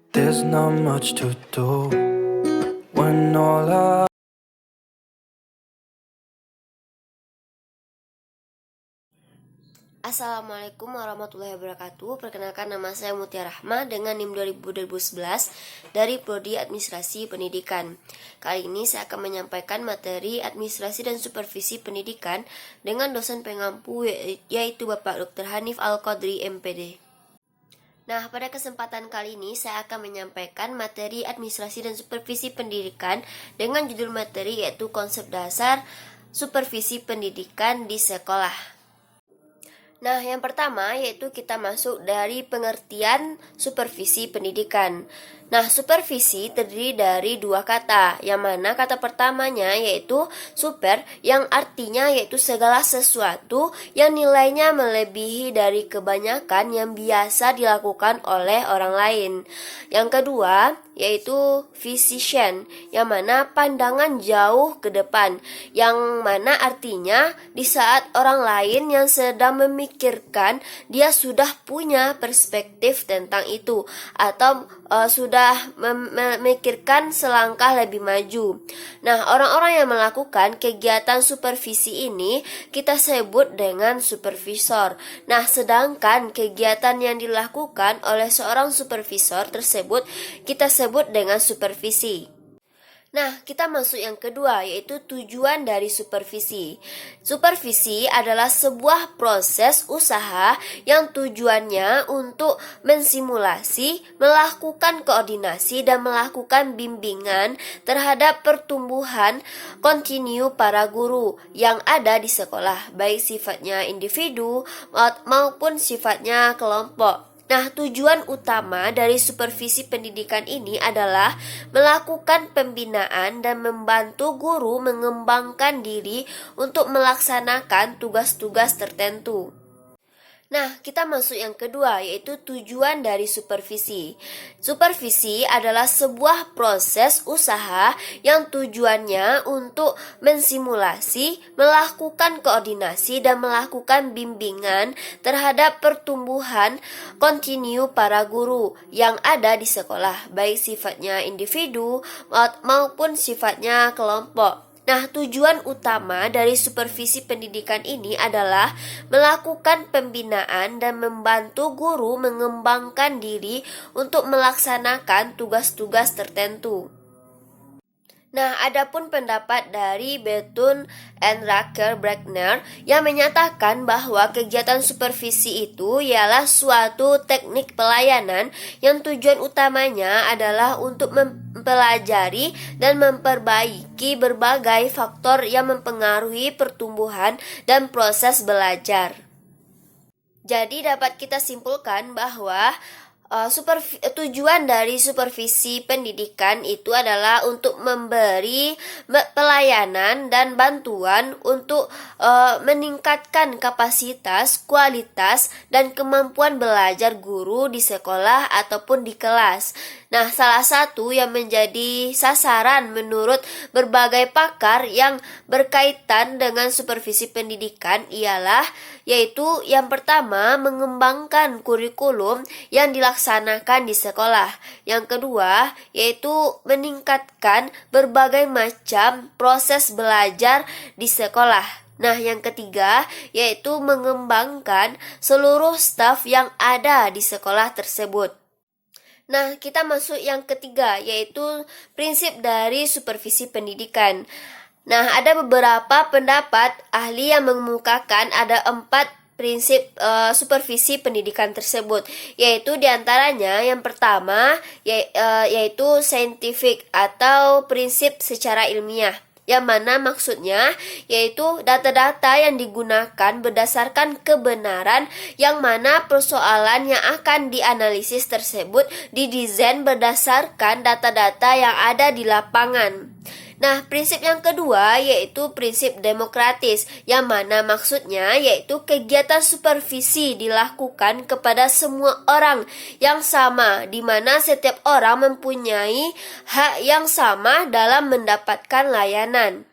There's not much to do when all I Assalamualaikum warahmatullahi wabarakatuh. Perkenalkan, nama saya Mutia Rahma dengan NIM 2011 dari Prodi Administrasi Pendidikan. Kali ini saya akan menyampaikan materi Administrasi dan Supervisi Pendidikan dengan dosen pengampu yaitu Bapak Dr. Hanif Al-Qadri MPD. Nah, pada kesempatan kali ini saya akan menyampaikan materi Administrasi dan Supervisi Pendidikan dengan judul materi yaitu Konsep Dasar Supervisi Pendidikan di Sekolah. Nah, yang pertama yaitu kita masuk dari pengertian supervisi pendidikan. Nah, supervisi terdiri dari dua kata, yang mana kata pertamanya yaitu super, yang artinya yaitu segala sesuatu yang nilainya melebihi dari kebanyakan yang biasa dilakukan oleh orang lain. Yang kedua yaitu vision, yang mana pandangan jauh ke depan, yang mana artinya di saat orang lain yang sedang memikirkan, dia sudah punya perspektif tentang itu atau sudah memikirkan selangkah lebih maju. Nah, orang-orang yang melakukan kegiatan supervisi ini kita sebut dengan supervisor. Nah, sedangkan kegiatan yang dilakukan oleh seorang supervisor tersebut kita sebut dengan supervisi. Nah, kita masuk yang kedua, yaitu tujuan dari supervisi. Supervisi adalah sebuah proses usaha yang tujuannya untuk mensimulasi, melakukan koordinasi, dan melakukan bimbingan terhadap pertumbuhan kontinu para guru yang ada di sekolah, baik sifatnya individu maupun sifatnya kelompok. Nah, tujuan utama dari supervisi pendidikan ini adalah melakukan pembinaan dan membantu guru mengembangkan diri untuk melaksanakan tugas-tugas tertentu. Nah, kita masuk yang kedua, yaitu tujuan dari supervisi. Supervisi adalah sebuah proses usaha yang tujuannya untuk mensimulasi, melakukan koordinasi, dan melakukan bimbingan terhadap pertumbuhan kontinu para guru yang ada di sekolah, baik sifatnya individu maupun sifatnya kelompok. Nah, tujuan utama dari supervisi pendidikan ini adalah melakukan pembinaan dan membantu guru mengembangkan diri untuk melaksanakan tugas-tugas tertentu. Nah, adapun pendapat dari Bethune and Raker Bregner yang menyatakan bahwa kegiatan supervisi itu ialah suatu teknik pelayanan yang tujuan utamanya adalah untuk mempelajari dan memperbaiki berbagai faktor yang mempengaruhi pertumbuhan dan proses belajar. Jadi dapat kita simpulkan bahwa tujuan dari supervisi pendidikan itu adalah untuk memberi pelayanan dan bantuan untuk meningkatkan kapasitas, kualitas, dan kemampuan belajar guru di sekolah ataupun di kelas. Nah, salah satu yang menjadi sasaran menurut berbagai pakar yang berkaitan dengan supervisi pendidikan ialah yaitu yang pertama mengembangkan kurikulum yang dilaksanakan di sekolah. Yang kedua yaitu meningkatkan berbagai macam proses belajar di sekolah. Nah, yang ketiga yaitu mengembangkan seluruh staf yang ada di sekolah tersebut. Nah, kita masuk yang ketiga, yaitu prinsip dari supervisi pendidikan. Nah, ada beberapa pendapat ahli yang mengemukakan ada 4 prinsip supervisi pendidikan tersebut, yaitu diantaranya yang pertama yaitu scientific atau prinsip secara ilmiah, yang mana maksudnya yaitu data-data yang digunakan berdasarkan kebenaran, yang mana persoalan yang akan dianalisis tersebut didesain berdasarkan data-data yang ada di lapangan. Nah, prinsip yang kedua yaitu prinsip demokratis, yang mana maksudnya yaitu kegiatan supervisi dilakukan kepada semua orang yang sama, di mana setiap orang mempunyai hak yang sama dalam mendapatkan layanan.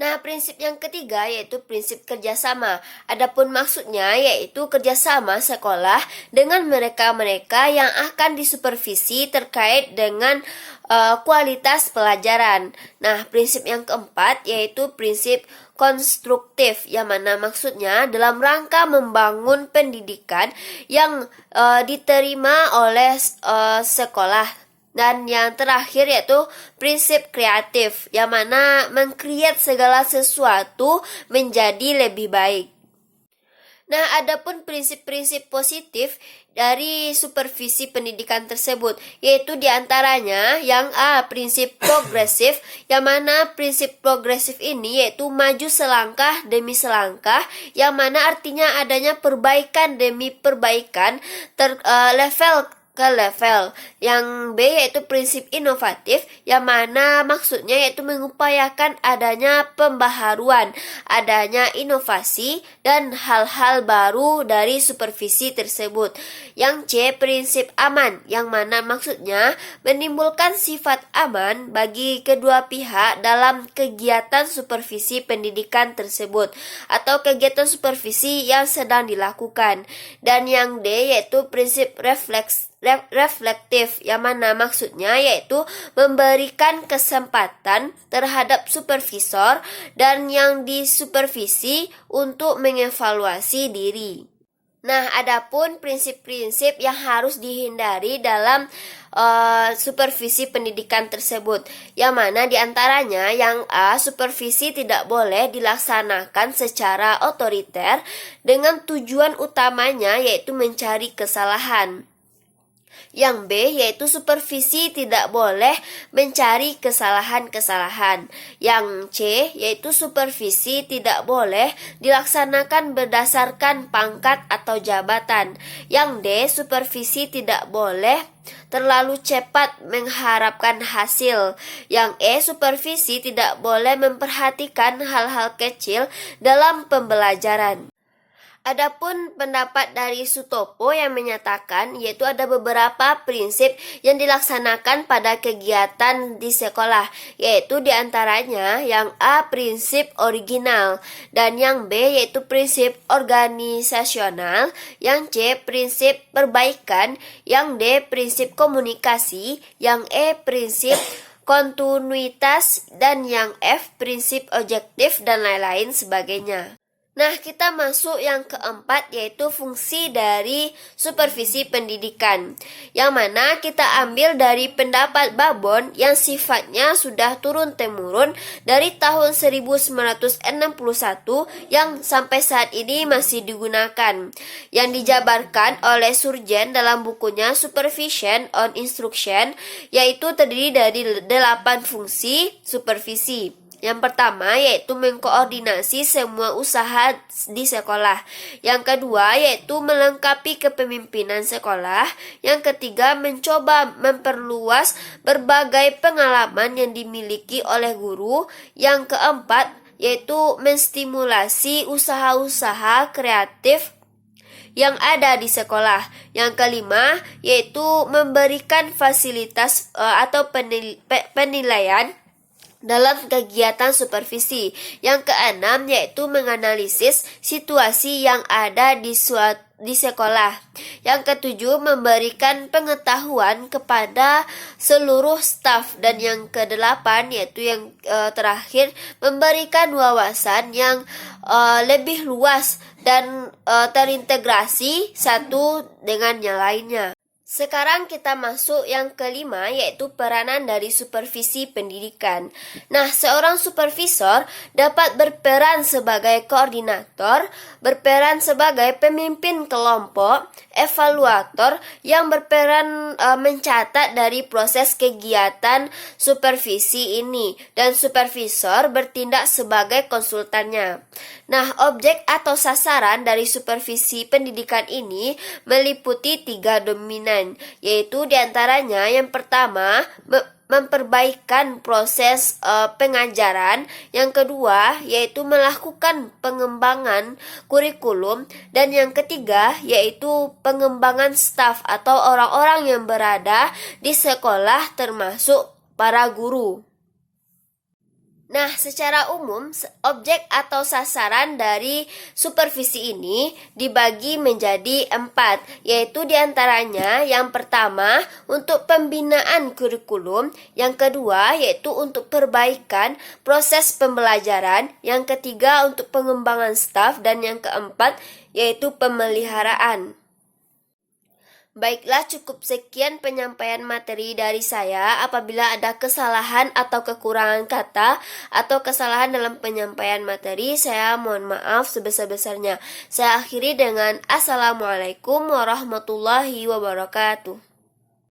Nah, prinsip yang ketiga yaitu prinsip kerjasama. Adapun maksudnya yaitu kerjasama sekolah dengan mereka-mereka yang akan disupervisi terkait dengan kualitas pelajaran. Nah, prinsip yang keempat yaitu prinsip konstruktif, yang mana maksudnya dalam rangka membangun pendidikan yang diterima oleh sekolah. Dan yang terakhir yaitu prinsip kreatif, yang mana mengkreat segala sesuatu menjadi lebih baik. Nah, adapun prinsip-prinsip positif dari supervisi pendidikan tersebut, yaitu diantaranya yang A, prinsip progresif, yang mana prinsip progresif ini yaitu maju selangkah demi selangkah, yang mana artinya adanya perbaikan demi perbaikan level ke level. Yang B yaitu prinsip inovatif, yang mana maksudnya yaitu mengupayakan adanya pembaharuan, adanya inovasi dan hal-hal baru dari supervisi tersebut. Yang C prinsip aman, yang mana maksudnya menimbulkan sifat aman bagi kedua pihak dalam kegiatan supervisi pendidikan tersebut atau kegiatan supervisi yang sedang dilakukan. Dan yang D yaitu prinsip reflektif, yang mana maksudnya yaitu memberikan kesempatan terhadap supervisor dan yang disupervisi untuk mengevaluasi diri. Nah, adapun prinsip-prinsip yang harus dihindari dalam supervisi pendidikan tersebut, yang mana diantaranya yang A, supervisi tidak boleh dilaksanakan secara otoriter dengan tujuan utamanya yaitu mencari kesalahan. Yang B yaitu supervisi tidak boleh mencari kesalahan-kesalahan. Yang C yaitu supervisi tidak boleh dilaksanakan berdasarkan pangkat atau jabatan. Yang D supervisi tidak boleh terlalu cepat mengharapkan hasil. Yang E supervisi tidak boleh memperhatikan hal-hal kecil dalam pembelajaran. Adapun pendapat dari Sutopo yang menyatakan yaitu ada beberapa prinsip yang dilaksanakan pada kegiatan di sekolah, yaitu diantaranya yang A prinsip original, dan yang B yaitu prinsip organisasional, yang C prinsip perbaikan, yang D prinsip komunikasi, yang E prinsip kontinuitas, dan yang F prinsip objektif dan lain-lain sebagainya. Nah, kita masuk yang keempat yaitu fungsi dari supervisi pendidikan, yang mana kita ambil dari pendapat Babon yang sifatnya sudah turun-temurun dari tahun 1961 yang sampai saat ini masih digunakan, yang dijabarkan oleh Surjen dalam bukunya Supervision on Instruction, yaitu terdiri dari 8 fungsi supervisi. Yang pertama yaitu mengkoordinasi semua usaha di sekolah. Yang kedua yaitu melengkapi kepemimpinan sekolah. Yang ketiga mencoba memperluas berbagai pengalaman yang dimiliki oleh guru. Yang keempat yaitu menstimulasi usaha-usaha kreatif yang ada di sekolah. Yang kelima yaitu memberikan fasilitas atau penilaian dalam kegiatan supervisi. Yang keenam yaitu menganalisis situasi yang ada di sekolah. Yang ketujuh memberikan pengetahuan kepada seluruh staf. Dan yang kedelapan yaitu yang terakhir memberikan wawasan yang lebih luas dan terintegrasi satu dengan yang lainnya. Sekarang kita masuk yang kelima yaitu peranan dari supervisi pendidikan. Nah, seorang supervisor dapat berperan sebagai koordinator, berperan sebagai pemimpin kelompok, evaluator yang berperan mencatat dari proses kegiatan supervisi ini, dan supervisor bertindak sebagai konsultannya. Nah, objek atau sasaran dari supervisi pendidikan ini meliputi 3 dominan, yaitu diantaranya yang pertama memperbaikan proses pengajaran, yang kedua yaitu melakukan pengembangan kurikulum, dan yang ketiga yaitu pengembangan staf atau orang-orang yang berada di sekolah termasuk para guru. Nah, secara umum, objek atau sasaran dari supervisi ini dibagi menjadi 4, yaitu diantaranya yang pertama untuk pembinaan kurikulum, yang kedua yaitu untuk perbaikan proses pembelajaran, yang ketiga untuk pengembangan staf, dan yang keempat yaitu pemeliharaan. Baiklah, cukup sekian penyampaian materi dari saya. Apabila ada kesalahan atau kekurangan kata atau kesalahan dalam penyampaian materi, saya mohon maaf sebesar-besarnya. Saya akhiri dengan Assalamualaikum warahmatullahi wabarakatuh.